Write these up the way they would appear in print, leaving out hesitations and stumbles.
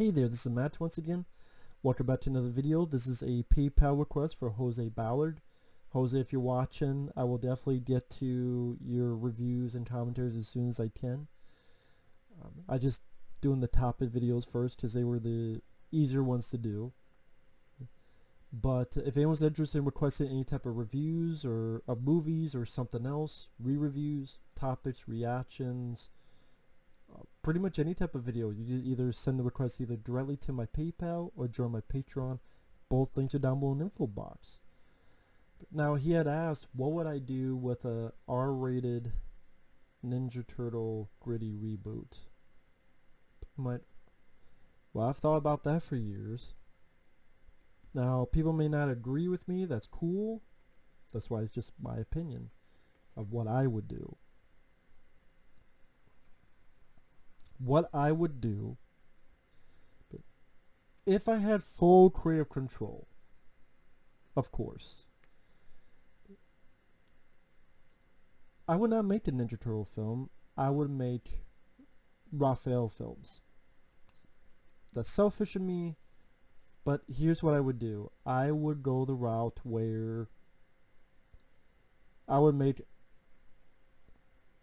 Hey there, this is Matt once again. Welcome back to another video. This is a PayPal request for Jose Ballard. Jose, if you're watching, I will definitely get to your reviews and commentaries as soon as I can. I just doing the topic videos first because they were the easier ones to do. But if anyone's interested in requesting any type of reviews or of movies or something else, re-reviews, topics, reactions, pretty much any type of video, you either send the request either directly to my PayPal or join my Patreon. Both links are down below in the info box. Now, he had asked, what would I do with a R-rated Ninja Turtle gritty reboot? Well, I've thought about that for years. Now, people may not agree with me. That's cool. That's why it's just my opinion of what I would do. What I would do if I had full creative control, of course, I would not make the Ninja Turtle film. I would make Raphael films. That's selfish of me, but here's what I would do. I would go the route where I would make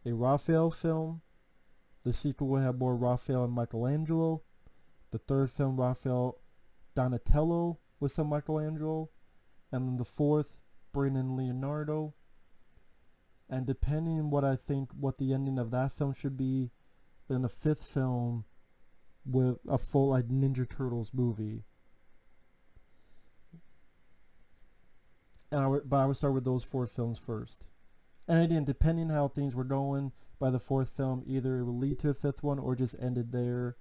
a Raphael film. The sequel would have more Raphael and Michelangelo. The third film, Raphael, Donatello with some Michelangelo. And then the fourth, bring in Leonardo. And depending on what I think what the ending of that film should be, then the fifth film with a full like Ninja Turtles movie. And I would start with those four films first. And again, depending on how things were going, by the fourth film, either it will lead to a fifth one or just ended there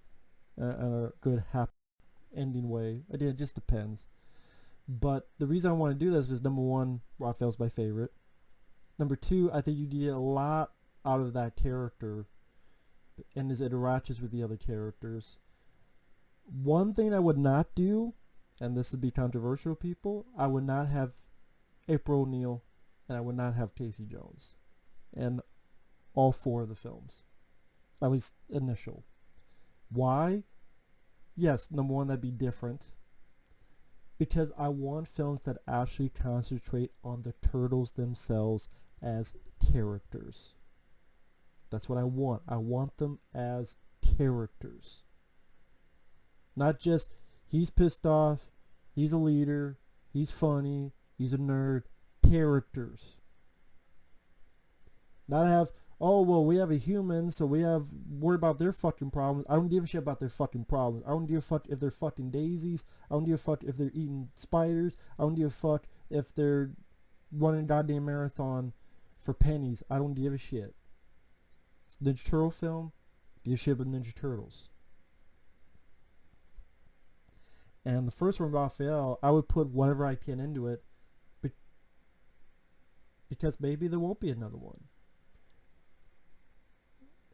in a good happy ending way. Again, it just depends. But the reason I want to do this is, number one, Raphael's my favorite. Number two, I think you get a lot out of that character and his interactions with the other characters. One thing I would not do, and this would be controversial, people, I would not have April O'Neil and I would not have Casey Jones. And all four of the films, at least initial. Why? Yes, number one, that'd be different, because I want films that actually concentrate on the turtles themselves as characters. That's what I want. I want them as characters, not just he's pissed off, he's a leader, he's funny, he's a nerd. Characters. Not have, oh, well, we have a human, so we have worry about their fucking problems. I don't give a shit about their fucking problems. I don't give a fuck if they're fucking daisies. I don't give a fuck if they're eating spiders. I don't give a fuck if they're running a goddamn marathon for pennies. I don't give a shit. It's a Ninja Turtle film. Give a shit about Ninja Turtles. And the first one, Raphael, I would put whatever I can into it, because maybe there won't be another one.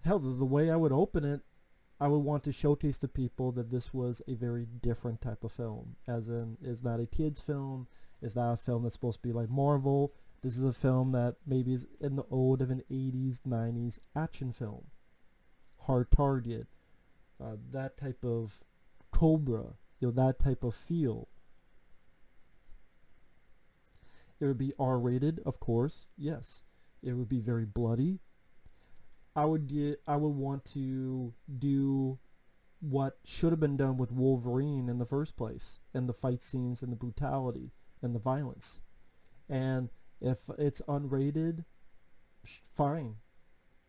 Hell, the way I would open it, I would want to showcase to people that this was a very different type of film. As in, it's not a kid's film. It's not a film that's supposed to be like Marvel. This is a film that maybe is in the old of an 80s, 90s action film. Hard Target. That type of Cobra. That type of feel. It would be R-rated, of course. Yes. It would be very bloody. I would want to do what should have been done with Wolverine in the first place, and the fight scenes and the brutality and the violence. And if it's unrated, fine,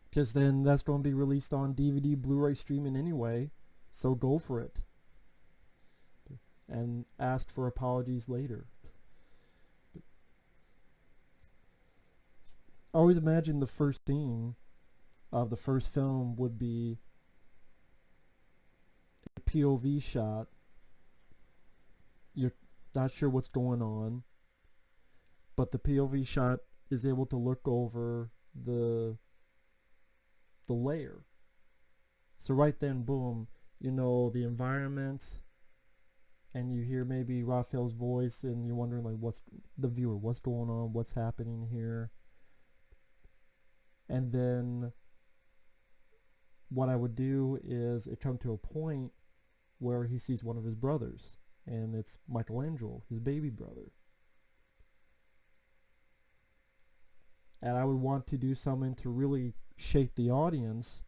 because then that's going to be released on DVD, Blu-ray, streaming anyway, so go for it. And ask for apologies later. I always imagine the first scene of the first film would be a POV shot. You're not sure what's going on, but the POV shot is able to look over the layer. So right then, boom, the environment, and you hear maybe Raphael's voice, and you're wondering, like, what's going on, what's happening here. And then what I would do is it come to a point where he sees one of his brothers, and it's Michelangelo, his baby brother. And I would want to do something to really shake the audience,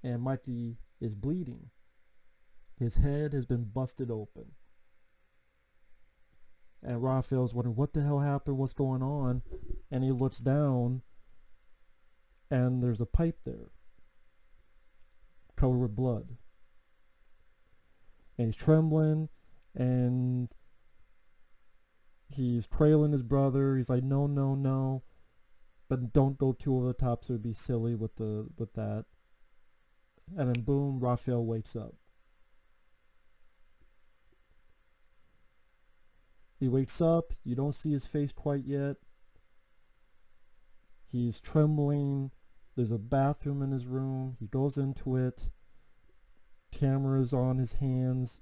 and Mikey is bleeding. His head has been busted open. And Raphael's wondering, what the hell happened? What's going on? And he looks down, and there's a pipe there, covered with blood. And he's trembling, and he's trailing his brother. He's like, no, no, no. But don't go too over the top, so it'd be silly with that. And then boom, Raphael wakes up. He wakes up. You don't see his face quite yet. He's trembling. There's a bathroom in his room. He goes into it. Cameras on his hands,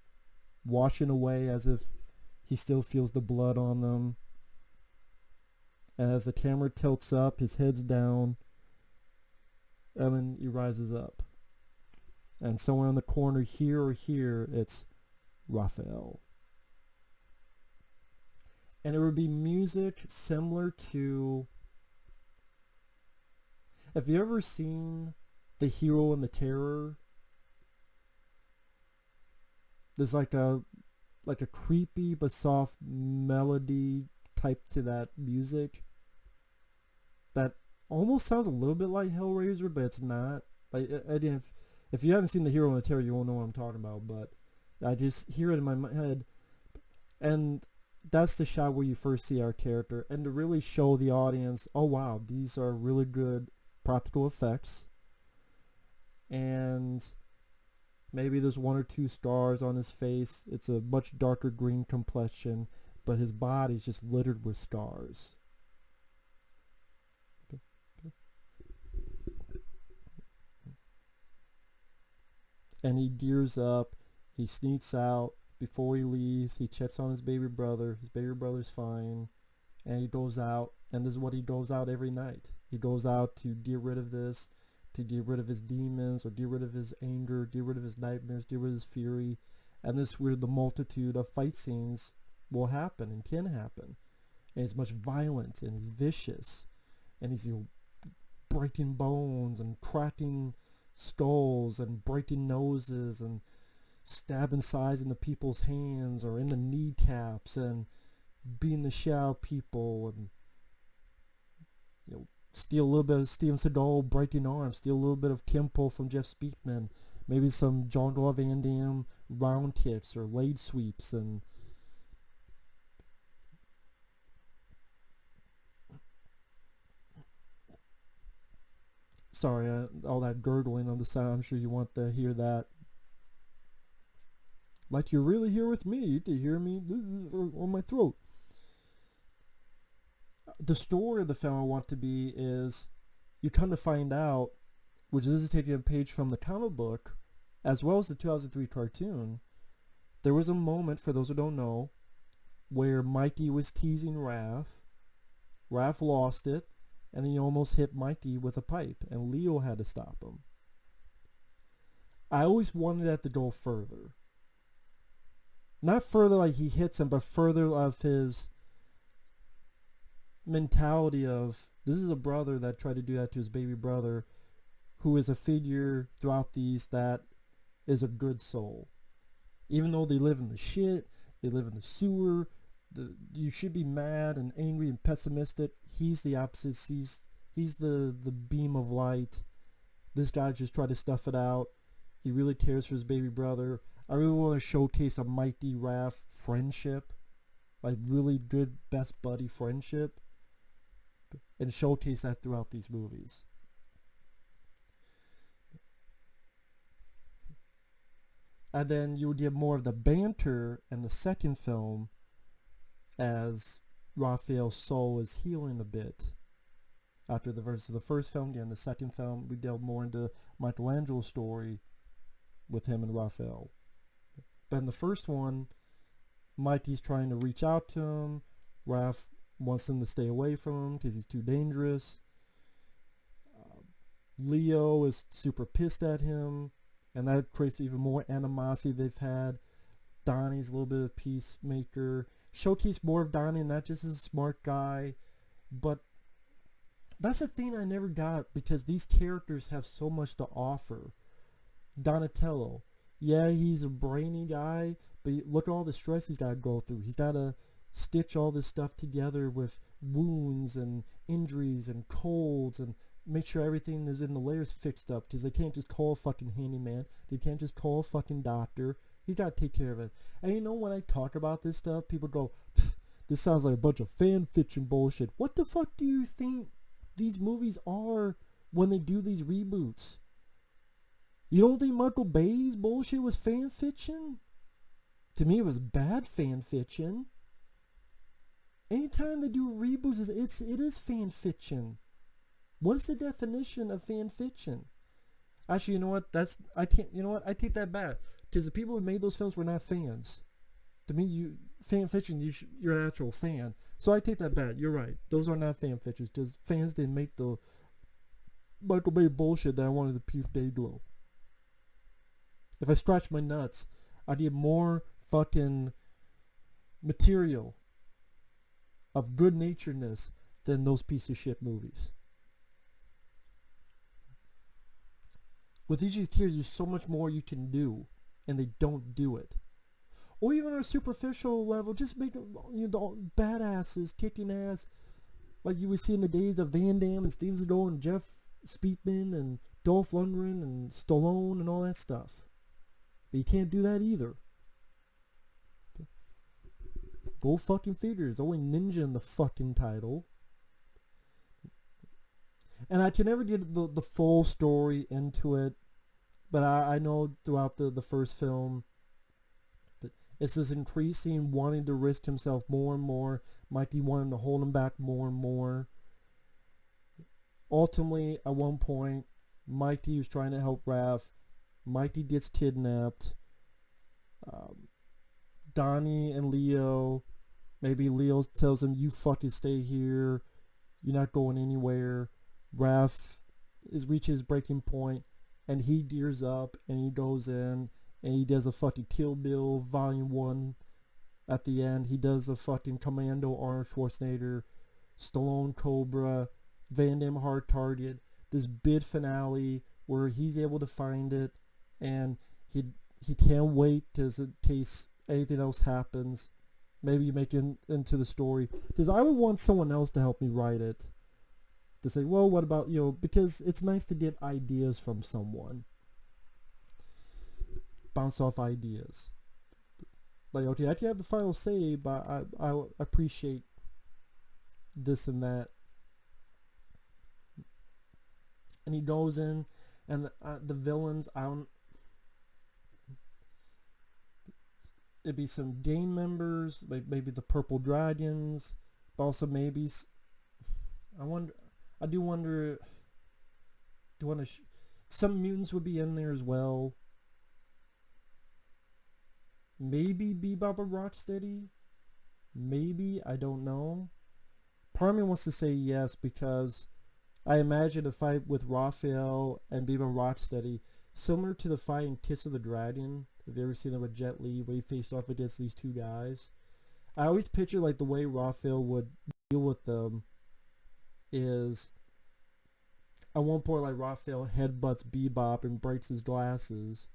washing away as if he still feels the blood on them. And as the camera tilts up, his head's down. And then he rises up. And somewhere in the corner here or here, it's Raphael. And it would be music similar to... Have you ever seen The Hero and the Terror? There's like a creepy but soft melody type to that music that almost sounds a little bit like Hellraiser, but it's not. Like, if you haven't seen The Hero and the Terror, you won't know what I'm talking about, but I just hear it in my head. And that's the shot where you first see our character, and to really show the audience, oh wow, these are really good practical effects, and maybe there's one or two scars on his face. It's a much darker green complexion, but his body's just littered with scars. And he gears up, he sneaks out. Before he leaves, he checks on his baby brother. His baby brother's fine. And he goes out, and this is what he goes out every night. He goes out to get rid of this, to get rid of his demons, or get rid of his anger, get rid of his nightmares, get rid of his fury. And this is where the multitude of fight scenes will happen and can happen. And it's much violent, and he's vicious. And he's, breaking bones and cracking skulls and breaking noses and stabbing sides into people's hands or in the kneecaps and beating the shit out of people, and steal a little bit of Steven Seagal, breaking arms, steal a little bit of Kimpo from Jeff Speakman, maybe some Jean-Claude Van Damme round kicks or leg sweeps, and sorry, all that gurgling on the side, I'm sure you want to hear that. Like you're really here with me to hear me on my throat. The story of the film I want to be is, you come to find out, which this is taking a page from the comic book, as well as the 2003 cartoon, there was a moment, for those who don't know, where Mikey was teasing Raph. Raph lost it, and he almost hit Mikey with a pipe, and Leo had to stop him. I always wanted that to go further. Not further like he hits him, but further of his mentality of, this is a brother that tried to do that to his baby brother, who is a figure throughout these that is a good soul. Even though they live in the shit, they live in the sewer, you should be mad and angry and pessimistic. He's the opposite. He's the beam of light. This guy just tried to stuff it out. He really cares for his baby brother. I really want to showcase a Mighty Raph friendship, like really good best buddy friendship, and showcase that throughout these movies. And then you would get more of the banter in the second film as Raphael's soul is healing a bit. After the verse of the first film, in the second film, we delve more into Michelangelo's story with him and Raphael. But in the first one, Mikey's trying to reach out to him. Raph wants him to stay away from him because he's too dangerous. Leo is super pissed at him. and that creates even more animosity they've had. Donnie's a little bit of peacemaker. Showcase more of Donnie, not just as a smart guy, but that's the thing I never got because these characters have so much to offer. Donatello, yeah, he's a brainy guy, but look at all the stress he's got to go through. He's got to stitch all this stuff together with wounds and injuries and colds and make sure everything is in the layers fixed up because they can't just call a fucking handyman. They can't just call a fucking doctor. He's got to take care of it. And you know, when I talk about this stuff, people go, this sounds like a bunch of fan fiction bullshit. What the fuck do you think these movies are when they do these reboots? You don't think Michael Bay's bullshit was fan fiction? To me, it was bad fan fiction. Anytime they do reboots, it is fan fiction. What is the definition of fan fiction? Actually, you know what? I take that back. Because the people who made those films were not fans. To me, fan fiction, you're an actual fan. So I take that back. You're right. Those are not fan fictions. Because fans didn't make the Michael Bay bullshit that I wanted to puke Dayglow. If I scratch my nuts, I'd get more fucking material of good-naturedness than those piece of shit movies. With each of these tiers, there's so much more you can do, and they don't do it. Or even on a superficial level, just make them, badasses kicking ass, like you would see in the days of Van Damme and Steven Seagal and Jeff Speakman and Dolph Lundgren and Stallone and all that stuff. But you can't do that either. Go fucking figure. There's only ninja in the fucking title. And I can never get the full story into it. But I know throughout the first film, it's this increasing wanting to risk himself more and more. Mikey wanting to hold him back more and more. Ultimately, at one point, Mikey was trying to help Raph. Mikey gets kidnapped. Donnie and Leo, maybe Leo tells him, you fucking stay here. You're not going anywhere. Raph reaches breaking point, and he gears up, and he goes in, and he does a fucking Kill Bill Volume 1 at the end. He does a fucking Commando Arnold Schwarzenegger, Stallone Cobra, Van Damme Hard Target, this big finale where he's able to find it, and he can't wait because in case anything else happens, maybe you make it into the story. Because I would want someone else to help me write it. To say, well, what about, because it's nice to get ideas from someone. Bounce off ideas. Like, okay, I can have the final say, but I appreciate this and that. And he goes in, and the villains, it'd be some gang members, like maybe the Purple Dragons, but also maybe, I do wonder, some mutants would be in there as well. Maybe Bebop or Rocksteady? Maybe, I don't know. Part of me wants to say yes, because I imagine a fight with Raphael and Bebop and Rocksteady, similar to the fight in Kiss of the Dragon. Have you ever seen that with Jet Li, where he faced off against these two guys? I always picture like the way Raphael would deal with them is, at one point, like, Raphael headbutts Bebop and breaks his glasses,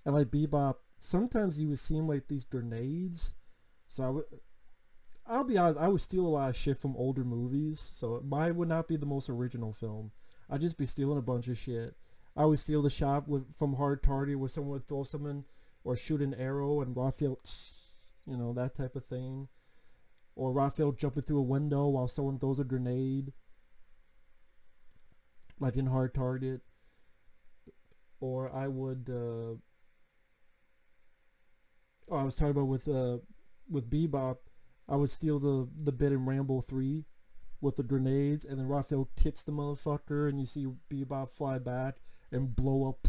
and like Bebop, sometimes you would see him like these grenades. So I'll be honest, I would steal a lot of shit from older movies, so mine would not be the most original film. I'd just be stealing a bunch of shit. I would steal the shot from Hard Target where someone would throw someone or shoot an arrow and Raphael, that type of thing. Or Raphael jumping through a window while someone throws a grenade, like in Hard Target. Or I would, I was talking about with Bebop, I would steal the bit in Rambo 3 with the grenades, and then Raphael kicks the motherfucker, and you see Bebop fly back and blow up.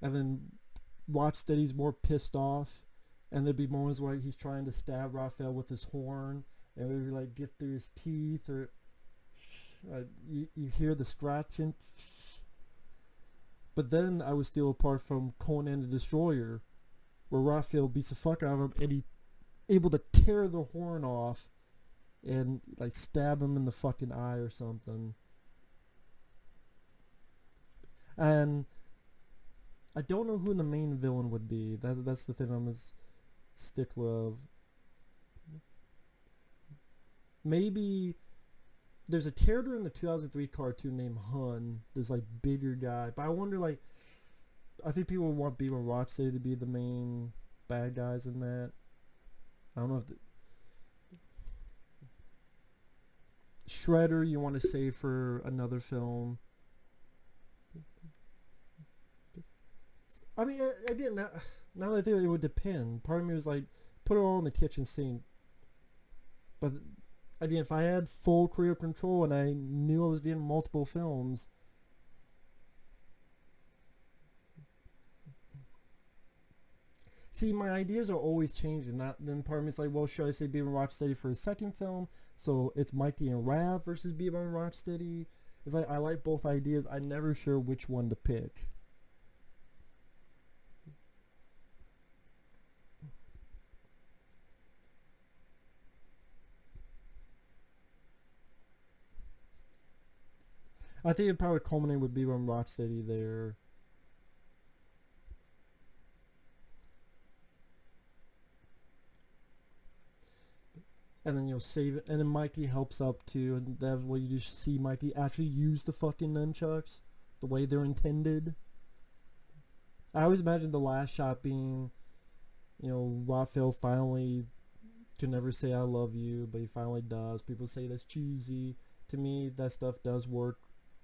And then Rocksteady's more pissed off, and there'd be moments where he's trying to stab Raphael with his horn, and it would like get through his teeth, or you hear the scratching. But then I was still apart from Conan the Destroyer, where Raphael beats the fuck out of him and he able to tear the horn off and like stab him in the fucking eye or something. And I don't know who the main villain would be. That's the thing I'm a stickler of. Maybe there's a character in the 2003 cartoon named Hun. This like bigger guy, but I wonder like I think people would want Beaver Rocksteady to be the main bad guys in that. I don't know if Shredder you want to save for another film. I mean, again, now that I think it would depend. Part of me was like, put it all in the kitchen sink. But again, if I had full creative control and I knew I was getting multiple films, see, my ideas are always changing. Then part of me is like, well, should I say Beaver and Rocksteady for a second film? So it's Mikey and Rav versus Beaver and Rocksteady. It's like I like both ideas. I'm never sure which one to pick. I think it probably culminate with Beaver and Rocksteady there. And then you'll save it, and then Mikey helps up too, and that's where you just see Mikey actually use the fucking nunchucks the way they're intended. I always imagine the last shot being, Raphael finally can never say I love you, but he finally does. People say that's cheesy. To me, that stuff does work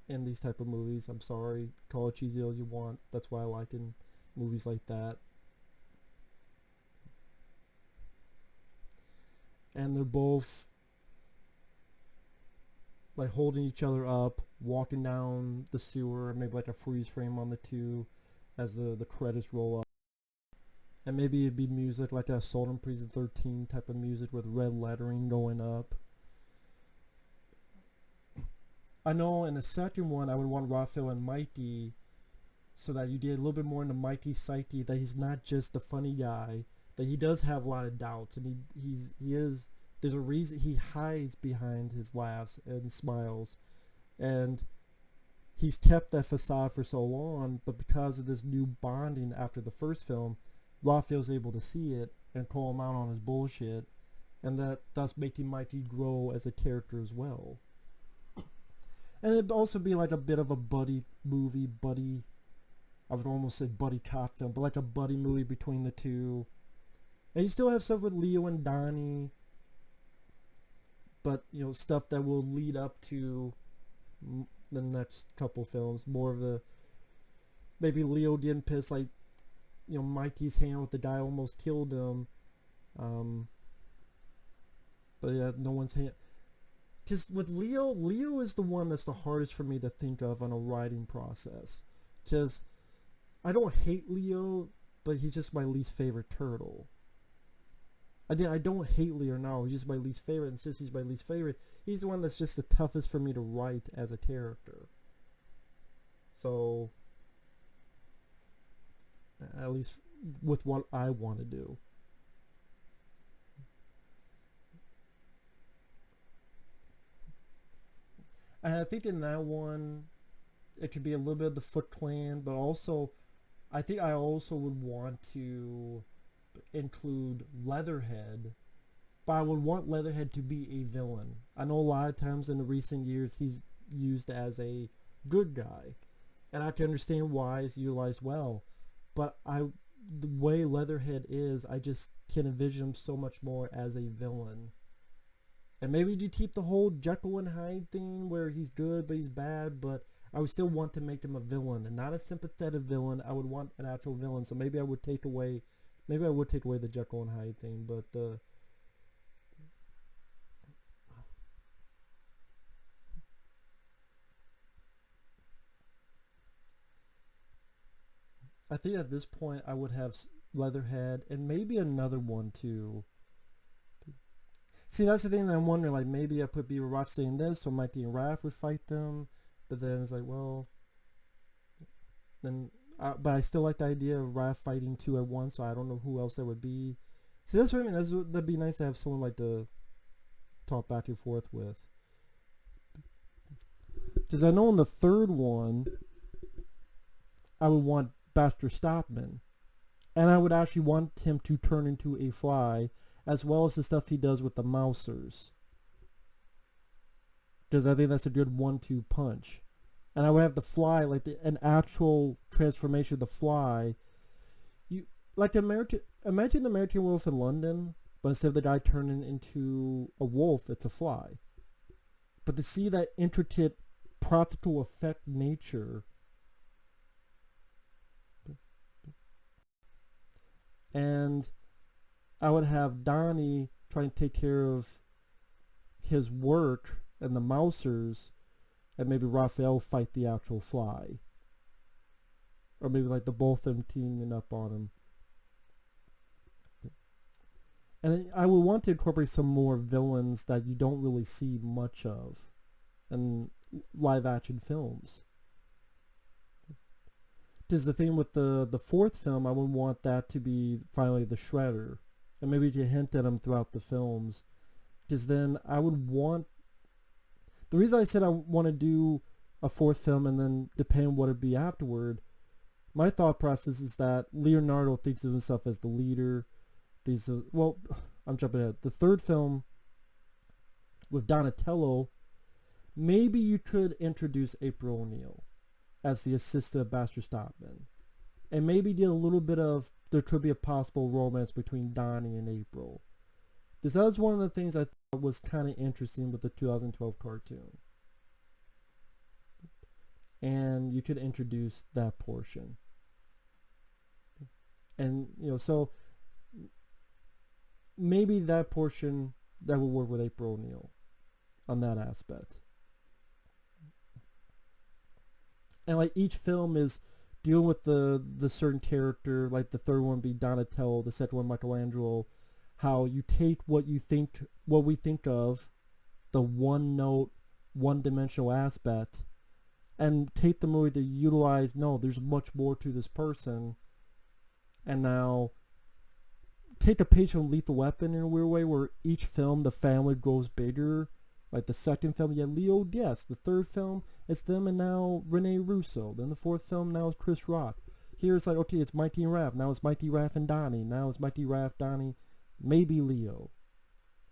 in these type of movies. I'm sorry, call it cheesy as you want. That's why I like in movies like that. And they're both like holding each other up, walking down the sewer, maybe like a freeze frame on the two as the credits roll up. And maybe it'd be music like a Assault on Prison 13 type of music with red lettering going up. I know in the second one I would want Raphael and Mikey so that you get a little bit more into Mikey's psyche, that he's not just the funny guy, that he does have a lot of doubts, and he is, there's a reason he hides behind his laughs and smiles, and he's kept that facade for so long, but because of this new bonding after the first film, Raphael's able to see it and call him out on his bullshit, and that thus making Mikey grow as a character as well. And it'd also be like a bit of a buddy movie, I would almost say buddy cop film, but like a buddy movie between the two. And you still have stuff with Leo and Donnie, but stuff that will lead up to the next couple films. More of the maybe Leo getting pissed, like Mikey's hanging with the guy who almost killed him, but yeah, no one's hand. Just with Leo is the one that's the hardest for me to think of on a writing process. Just I don't hate Leo, but he's just my least favorite turtle. I don't hate Leo now, he's just my least favorite, and since he's my least favorite, he's the one that's just the toughest for me to write as a character. So, at least with what I want to do. And I think in that one, it could be a little bit of the Foot Clan, but also, I think I also would want to include Leatherhead, but I would want Leatherhead to be a villain. I know a lot of times in the recent years he's used as a good guy, and I can understand why it's utilized well, but the way Leatherhead is, I just can envision him so much more as a villain. And maybe you keep the whole Jekyll and Hyde thing where he's good but he's bad, but I would still want to make him a villain and not a sympathetic villain. I would want an actual villain. So maybe I would take away the Jekyll and Hyde thing, but I think at this point I would have Leatherhead and maybe another one too. See, that's the thing that I'm wondering, like, maybe I put Beaver Rocksteady in this so Mikey and Raph would fight them, but then it's like, well, then, but I still like the idea of Raph fighting two at once. So I don't know who else that would be. See, that's what I mean. That'd be nice to have someone like to talk back and forth with. Because I know in the third one, I would want Baxter Stockman, and I would actually want him to turn into a fly, as well as the stuff he does with the Mousers. Because I think that's a good 1-2 punch. And I would have the fly, like an actual transformation of the fly. You like imagine the American Wolf in London, but instead of the guy turning into a wolf, it's a fly. But to see that intricate practical effect nature, and I would have Donnie trying to take care of his work and the Mousers, and maybe Raphael fight the actual fly. Or maybe like the both of them teaming up on him. And I would want to incorporate some more villains that you don't really see much of in live action films. Because the thing with the fourth film, I would want that to be finally the Shredder. And maybe to hint at him throughout the films. Because then I would want... The reason I said I want to do a fourth film and then depending on what it'd be afterward, my thought process is that Leonardo thinks of himself as the leader. I'm jumping ahead. The third film with Donatello, maybe you could introduce April O'Neil as the assistant of Baxter Stockman. And maybe get a little bit of, there could be a possible romance between Donnie and April. Because that was one of the things I thought was kind of interesting with the 2012 cartoon. And you could introduce that portion. And, so maybe that portion, that would work with April O'Neil on that aspect. And like each film is dealing with the certain character, like the third one be Donatello, the second one Michelangelo, how you take what we think of, the one note, one dimensional aspect, and take the movie to utilize, no, there's much more to this person. And now take a page from Lethal Weapon in a weird way, where each film the family grows bigger. Like the second film, you had Leo, yes. The third film, it's them and now Rene Russo. Then the fourth film, now it's Chris Rock. Here it's like, okay, it's Mighty Raph. Now it's Mighty Raph and Donnie. Now it's Mighty Raph, Donnie, maybe Leo.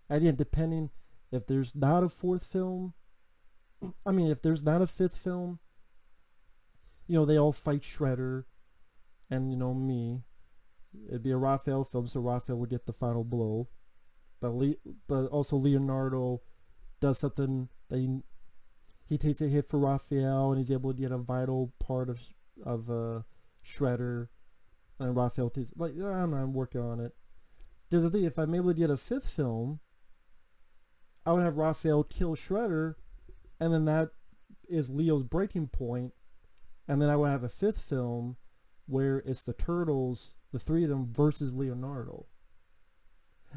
Again, depending if there's not a fourth film, if there's not a fifth film, they all fight Shredder and, me. It'd be a Raphael film, so Raphael would get the final blow. But also Leonardo does something that he takes a hit for Raphael, and he's able to get a vital part of Shredder, and Raphael takes I'm working on it. There's the thing, if I'm able to get a fifth film, I would have Raphael kill Shredder, and then that is Leo's breaking point, and then I would have a fifth film where it's the Turtles, the three of them, versus Leonardo.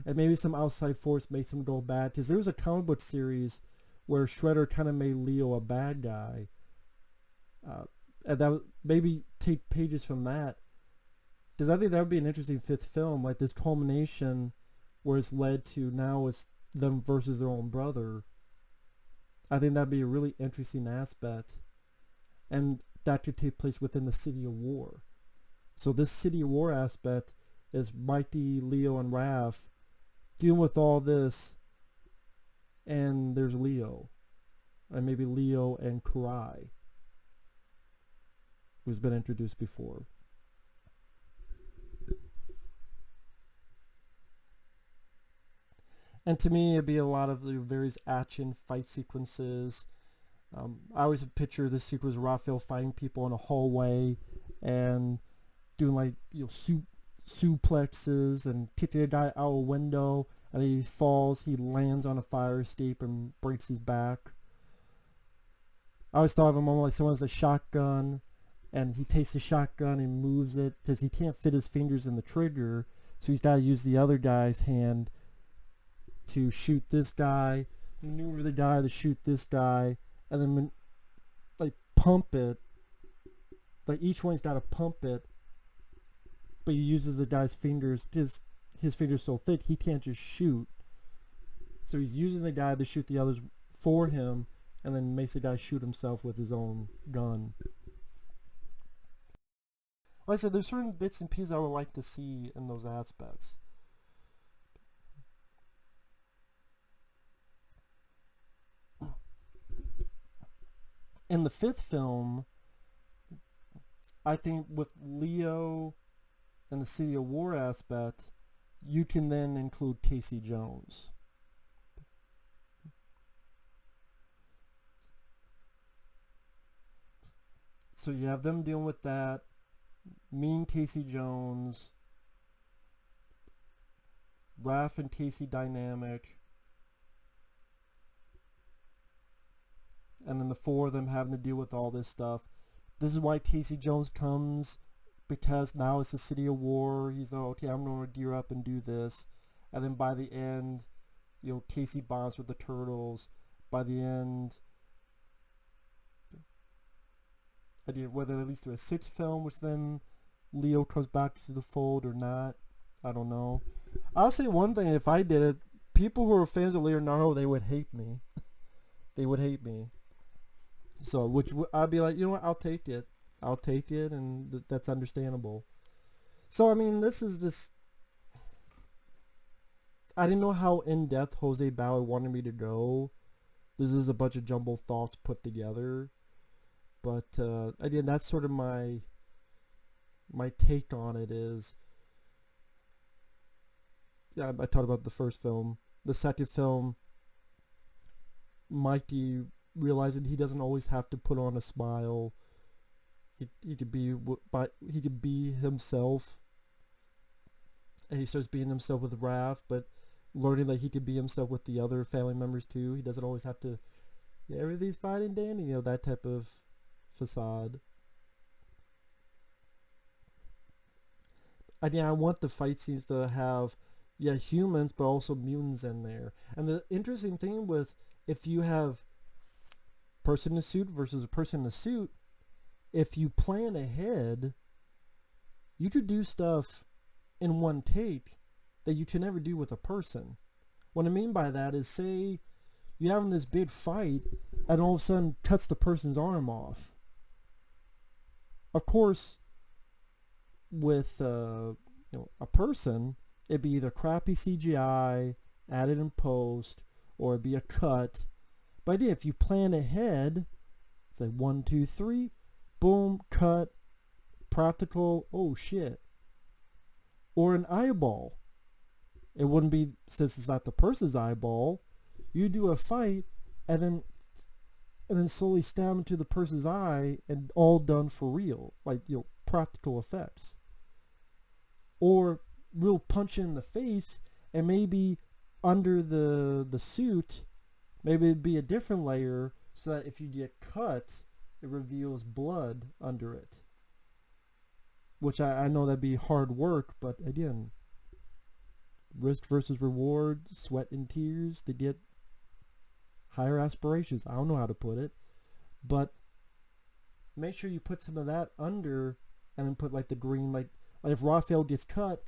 And maybe some outside force makes him go bad. Because there was a comic book series where Shredder kind of made Leo a bad guy. And that maybe take pages from that. Because I think that would be an interesting fifth film. Like this culmination where it's led to now it's them versus their own brother. I think that'd be a really interesting aspect. And that could take place within the City of War. So this City of War aspect is Mighty, Leo, and Raph dealing with all this, and there's Leo, and maybe Leo and Kurai, who's been introduced before. And to me, it'd be a lot of the various action fight sequences. I always picture this sequence of Raphael fighting people in a hallway and doing suplexes and kicking a guy out a window, and he falls, he lands on a fire escape and breaks his back. I always thought of a moment like someone has a shotgun and he takes the shotgun and moves it because he can't fit his fingers in the trigger, so he's got to use the other guy's hand to shoot this guy, maneuver the guy to shoot this guy, and then pump it like each one's got to pump it, but he uses the guy's fingers. His fingers so thick he can't just shoot. So he's using the guy to shoot the others for him, and then makes the guy shoot himself with his own gun. Like I said, there's certain bits and pieces I would like to see in those aspects. In the fifth film, I think with Leo and the City of War aspect, you can then include Casey Jones. So you have them dealing with that. Me and Casey Jones, Raph and Casey dynamic, and then the four of them having to deal with all this stuff. This is why Casey Jones comes, because now it's the City of War. He's like, okay, I'm going to gear up and do this. And then by the end, Casey bonds with the Turtles. By the end, I did whether at least do a sixth film, which then Leo comes back to the fold or not. I don't know. I'll say one thing: if I did it, people who are fans of Leonardo, they would hate me. They would hate me. So, I'd be like, you know what? I'll take it. I'll take it, and that's understandable. So, I mean, this is just. I didn't know how in depth Jose Ballard wanted me to go. This is a bunch of jumbled thoughts put together. But again, that's sort of my take on it is, yeah, I talked about the first film. The second film, Mikey realizing he doesn't always have to put on a smile. He could be himself, and he starts being himself with Raph, but learning that he could be himself with the other family members too. He doesn't always have to, yeah, everything's fine and dandy, that type of facade. Again, I want the fight scenes to have, yeah, humans, but also mutants in there. And the interesting thing with, if you have person in a suit versus a person in a suit, if you plan ahead, you could do stuff in one take that you can never do with a person. What I mean by that is, say you're having this big fight and all of a sudden cuts the person's arm off. Of course, with a person, it'd be either crappy CGI, added in post, or it'd be a cut. But if you plan ahead, it's like 1, 2, 3, boom, cut, practical, oh shit. Or an eyeball. It wouldn't be, since it's not the person's eyeball, you do a fight and then slowly stab into the person's eye, and all done for real, like practical effects. Or real punch in the face, and maybe under the suit, maybe it'd be a different layer, so that if you get cut, it reveals blood under it. Which I know that'd be hard work, but again, risk versus reward, sweat and tears to get higher aspirations. I don't know how to put it, but make sure you put some of that under, and then put like the green, like if Raphael gets cut,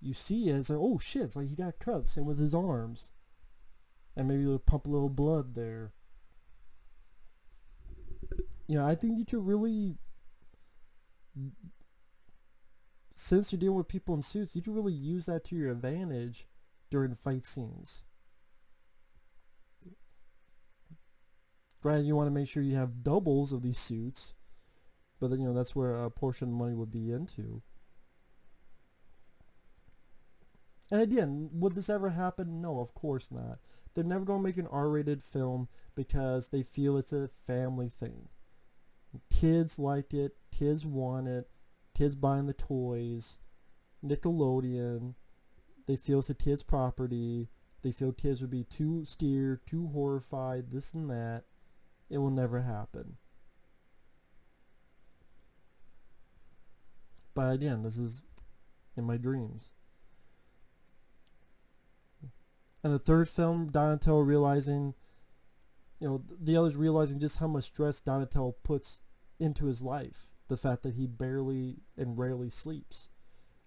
you see it, it's like, oh shit, it's like he got cut. Same with his arms, and maybe you'll pump a little blood there. I think you could really, since you're dealing with people in suits, you can really use that to your advantage during fight scenes. Granted, you want to make sure you have doubles of these suits, but then that's where a portion of the money would be into. And again, would this ever happen? No, of course not. They're never going to make an R-rated film because they feel it's a family thing. Kids like it, kids want it, kids buying the toys, Nickelodeon, they feel it's a kid's property, they feel kids would be too scared, too horrified, this and that. It will never happen. But again, this is in my dreams. And the third film, Donatello realizing, the others realizing just how much stress Donatello puts into his life. The fact that he barely and rarely sleeps,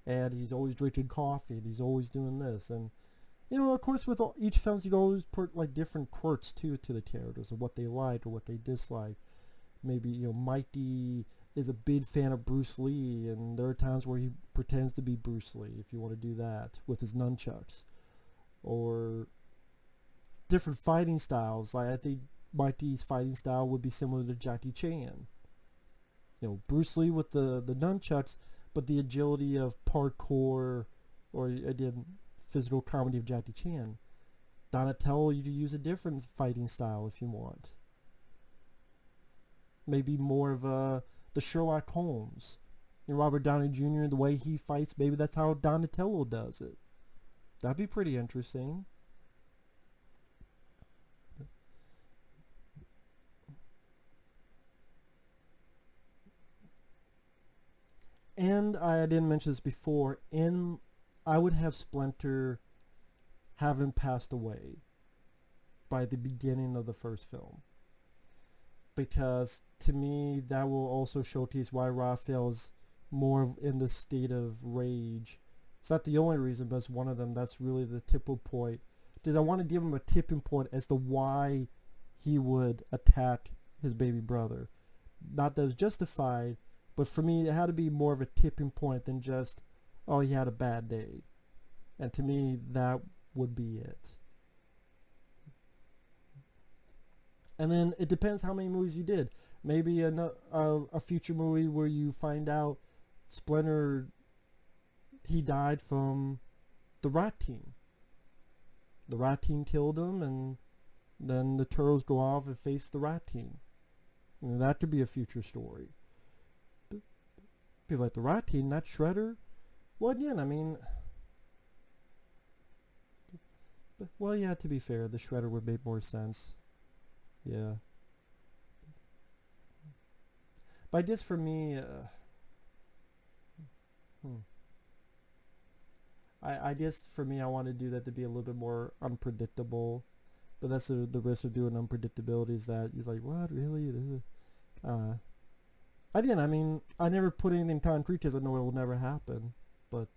and he's always drinking coffee, and he's always doing this, and of course, with each film, you'd always put like different quirks to the characters of what they like or what they dislike. Maybe Mighty is a big fan of Bruce Lee, and there are times where he pretends to be Bruce Lee, if you want to do that, with his nunchucks. Or different fighting styles. Like I think Mighty's fighting style would be similar to Jackie Chan. Bruce Lee with the nunchucks, but the agility of parkour, or again, physical comedy of Jackie Chan. Donatello, you use a different fighting style if you want. Maybe more of the Sherlock Holmes. Robert Downey Jr., the way he fights, maybe that's how Donatello does it. That'd be pretty interesting. And I didn't mention this before, I would have Splinter having passed away by the beginning of the first film. Because to me, that will also showcase why Raphael's more in the state of rage. It's not the only reason, but it's one of them. That's really the tipping point. Because I want to give him a tipping point as to why he would attack his baby brother. Not that it was justified, but for me, it had to be more of a tipping point than just, oh, he had a bad day. And to me, that would be it. And then it depends how many movies you did. Maybe a future movie where you find out Splinter, he died from the Rat Team. The Rat Team killed him, and then the Turtles go off and face the Rat Team. That could be a future story. People like the Rat Team, not Shredder. Well, again, to be fair, the Shredder would make more sense. Yeah. But just for me, I guess for me, I want to do that to be a little bit more unpredictable. But that's the risk of doing unpredictability, is that he's like, what, really? Again, I never put anything concrete because I know it will never happen. But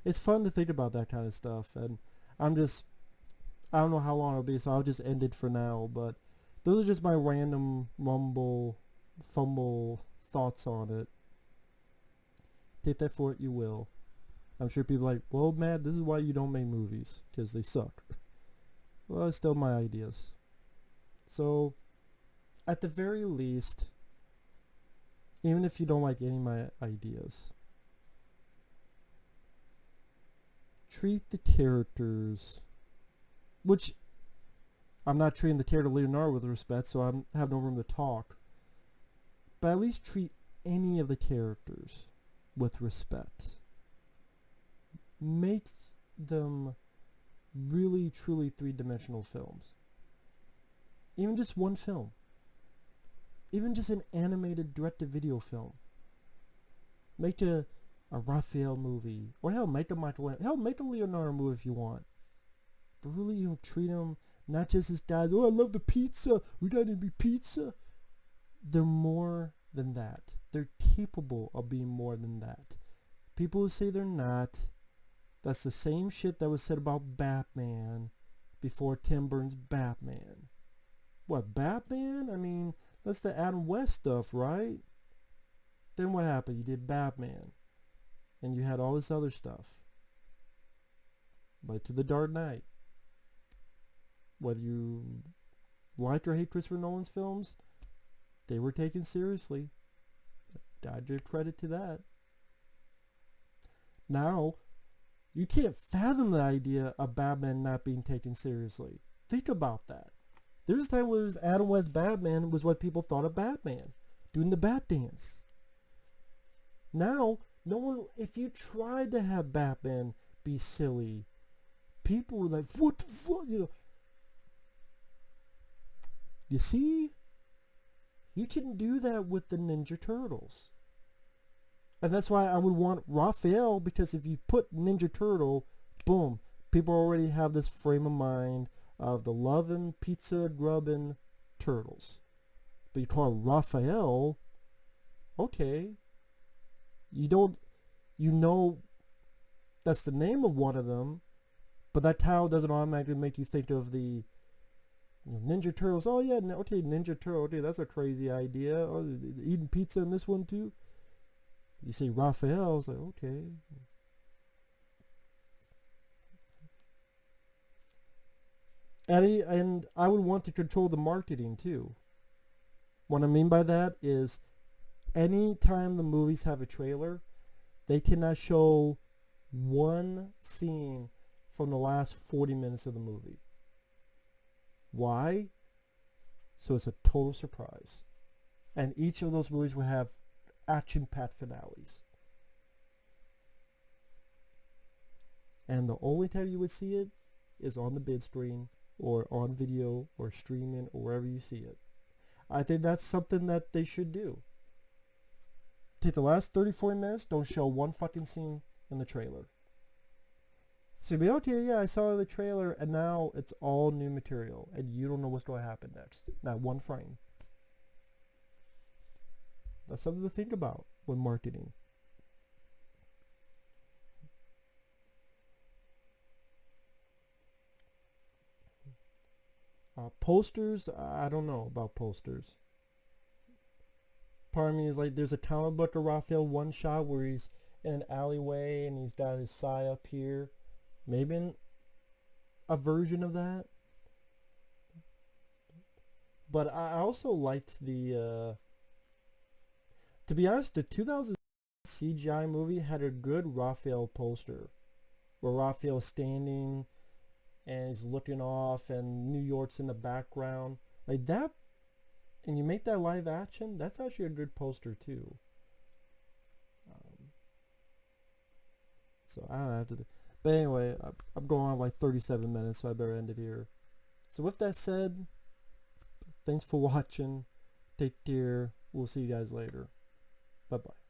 it's fun to think about that kind of stuff. And I don't know how long it'll be, so I'll just end it for now. But those are just my random fumble thoughts on it. Take that for what you will. I'm sure people are like, well, Matt, this is why you don't make movies, because they suck. Well, it's still my ideas. So, at the very least, even if you don't like any of my ideas, treat the characters, which I'm not treating the character Leonardo with respect, so I have no room to talk. But at least treat any of the characters with respect. Make them really, truly three-dimensional films. Even just one film. Even just an animated direct-to-video film. Make a Raphael movie. Or hell, make a Michelangelo. Hell, make a Leonardo movie if you want. But really, treat them not just as guys, oh, I love the pizza, we gotta be pizza. They're more than that. They're capable of being more than that. People who say they're not, that's the same shit that was said about Batman before Tim Burton's Batman. What, Batman? That's the Adam West stuff, right? Then what happened? You did Batman. And you had all this other stuff. Like to the Dark Knight. Whether you like or hate Christopher Nolan's films, they were taken seriously. I give credit to that. Now, you can't fathom the idea of Batman not being taken seriously. Think about that. There was a time when it was Adam West Batman was what people thought of Batman, doing the bat dance. Now, no one, if you tried to have Batman be silly, people were like, what the fuck, You see? You can do that with the Ninja Turtles. And that's why I would want Raphael, because if you put Ninja Turtle, boom, people already have this frame of mind of the loving, pizza grubbing turtles. But you call Raphael, okay, you don't, you know, that's the name of one of them, but that towel doesn't automatically make you think of the Ninja Turtles. Oh yeah, okay, Ninja Turtle. Okay, that's a crazy idea. Oh, eating pizza in this one too. You say Raphael, it's like okay. And I would want to control the marketing too. What I mean by that is, anytime the movies have a trailer, they cannot show one scene from the last 40 minutes of the movie. Why? So it's a total surprise. And each of those movies will have action-packed finales. And the only time you would see it is on the bid screen or on video or streaming or wherever you see it. I think that's something that they should do. Take the last 30, 40 minutes, don't show one fucking scene in the trailer. So you'll be, okay, yeah, I saw the trailer, and now it's all new material, and you don't know what's going to happen next. Not one frame. That's something to think about when marketing. Posters, I don't know about posters. Part of me is like, there's a comic book of Raphael one shot where he's in an alleyway and he's got his sai up here. Maybe a version of that. But I also liked the, to be honest, the 2000 CGI movie had a good Raphael poster where Raphael's standing and he's looking off and New York's in the background. Like that, and you make that live action, that's actually a good poster too. So I don't have to. But anyway, I'm going on like 37 minutes, so I better end it here. So with that said, thanks for watching. Take care. We'll see you guys later. Bye-bye.